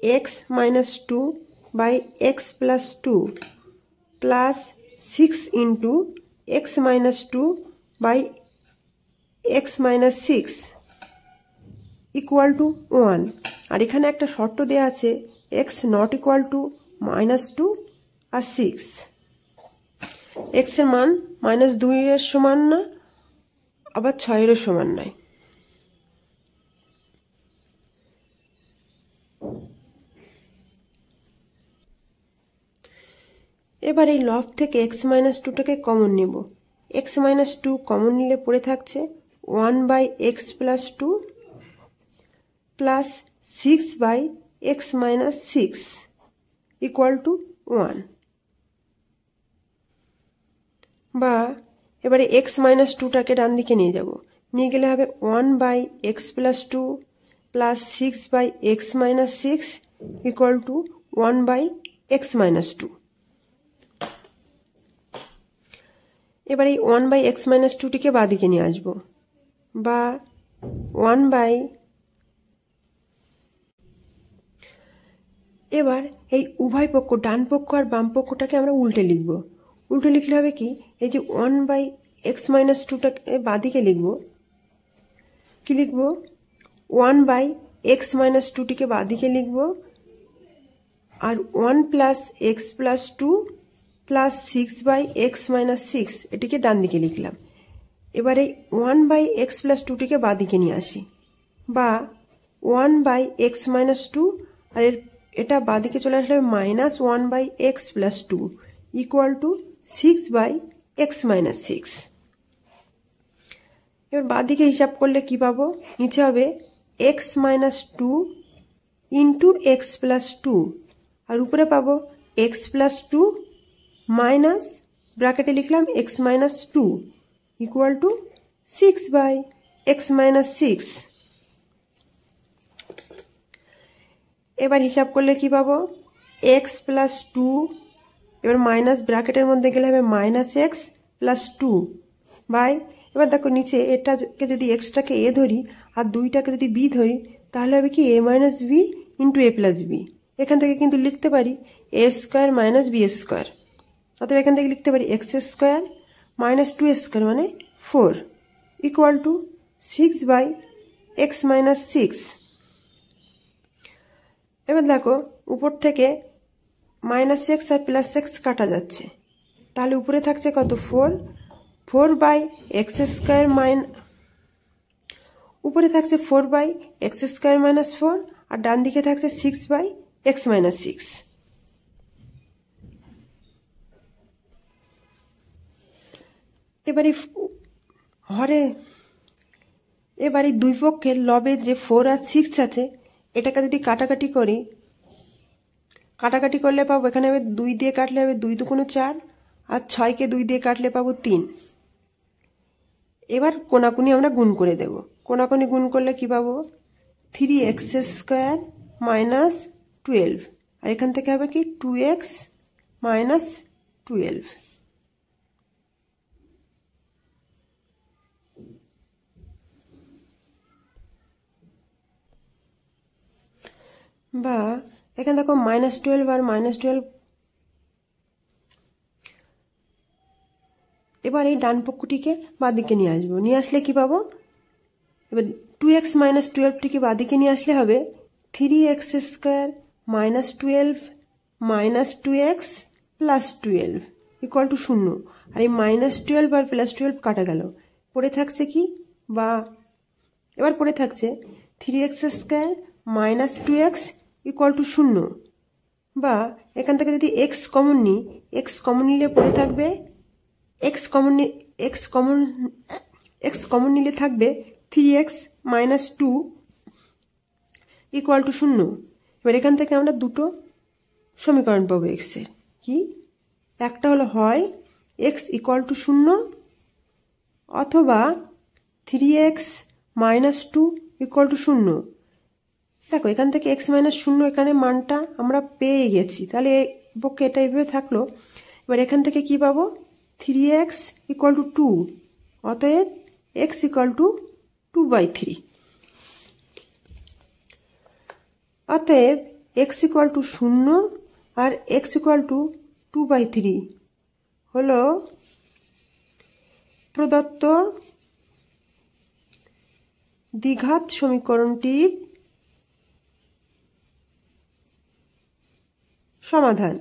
x minus 2 by x plus 2 plus 6 into x minus 2 by x minus 6 equal to 1 আর এখানে একটা শর্ত দেয়া আছে x not equal to minus 2 R 6 x এর মান -2 এর সমান না আবার 6 এর সমান নয় এবার এই লব থেকে x - 2 টাকে কমন নেব x - 2 কমন নিলে পড়ে থাকছে 1 by x plus 2 plus 6 by x minus 6 equal to 1 বা এবারে x - 2 টাকে ডান দিকে নিয়ে যাব নিয়ে গেলে হবে 1 by x plus 2 plus 6 by x minus 6 equal to 1 by x minus 2 এবারে এই 1 by x minus 2 টিকে বাঁ দিকে নিয়ে আসব বা 1 by এবার এই উভয় পক্ষ ডান পক্ষ আর বাম পক্ষটাকে আমরা উল্টে লিখব উল্টে লিখলে হবে কি এই যে 1 by x minus 2 টাকে বাঁ দিকে লিখব কি লিখব 1 by x minus 2 টিকে বাঁ দিকে লিখব আর 1 plus x plus 2 plus 6 by x minus 6 এটিকে ডান দিকে লিখলাম এবারে 1 by x plus 2 টিকে বাঁ দিকে নিয়ে আসি বা 1 by x minus 2 আর এটা বাঁ দিকে চলে আসলে -1 by x plus 2 equal to 6 by x minus 6 এবার বাঁ দিকে হিসাব করলে কি পাবো নিচে হবে x minus 2 into x plus 2 আর উপরে পাবো x plus 2 minus ব্র্যাকেটে লিখলাম x minus 2 equal to 6 by x minus 6 এবার হিসাব করলে কি পাবো x plus 2 এবার মাইনাস ব্র্যাকেটের মধ্যে গেলে হবে -x plus 2 বাই এবার দেখো নিচে এটাকে যদি x টাকে a ধরি আর 2টাকে যদি b ধরি তাহলে হবে কি a minus b into a plus b এখান থেকে কিন্তু লিখতে পারি a square minus b square অতএব এখান থেকে লিখতে পারি x square minus 2 square মানে 4 equal to 6 by x minus 6 এবার দেখো উপর থেকে -x আর +x কাটা যাচ্ছে তাহলে উপরে থাকছে কত 4 by x square উপরে থাকছে 4 by x square minus 4 আর ডান দিকে থাকছে 6 by x minus 6 এবারে দুই পক্ষের লবে যে 4 আর 6 আছে এটাকে যদি কাটাকাটি করি কাটাকাটি করলে পাবো এখানে হবে 2 দিয়ে কাটলে হবে 2 দুগুণে 4 আর 6 কে 2 দিয়ে কাটলে পাবো 3 এবার কোণাকুনি আমরা গুণ করে দেব কোণাকুনি গুণ করলে কি পাবো 3x স্কয়ার মাইনাস 12 আর এখান থেকে হবে কি 2x মাইনাস 12 বা এখানে দেখো -12 আর -12 এবার এই ডান পক্ষটিকে বাঁ দিকে নিয়ে আসবো নিয়ে আসলে কি পাবো এবার 2x - 12 টিকে বাঁ দিকে নিয়ে আসলে হবে 3x square -12 -2x +12 equal to 0 আর এই -12 আর +12 কাটা গেল পড়ে থাকছে কি বা এবার পড়ে থাকছে 3x square -2x equal to 0 বা এখান থেকে যদি x কমন নিই x কমন নিলে পড়ে থাকবে x কমন নিলে থাকবে 3x - 2 ইকুয়াল টু 0 এবার এখান থেকে আমরা দুটো সমীকরণ পাবো x এর কি একটা হলো হয় x ইকুয়াল টু 0 অথবা 3x - 2 ইকুয়াল টু 0 দেখো এখান থেকে x - 0 এখানে মানটা আমরা পেয়ে গেছি তাহলে পক্ষে এটা এইভাবে থাকলো এবার এখান থেকে কি পাবো 3x ইকুয়াল টু 2 অতএব x ইকুয়াল টু 2/3 অতএব x ইকুয়াল টু 0 আর x ইকুয়াল টু 2/3 হলো প্রদত্ত দ্বিঘাত সমীকরণটির সমাধান।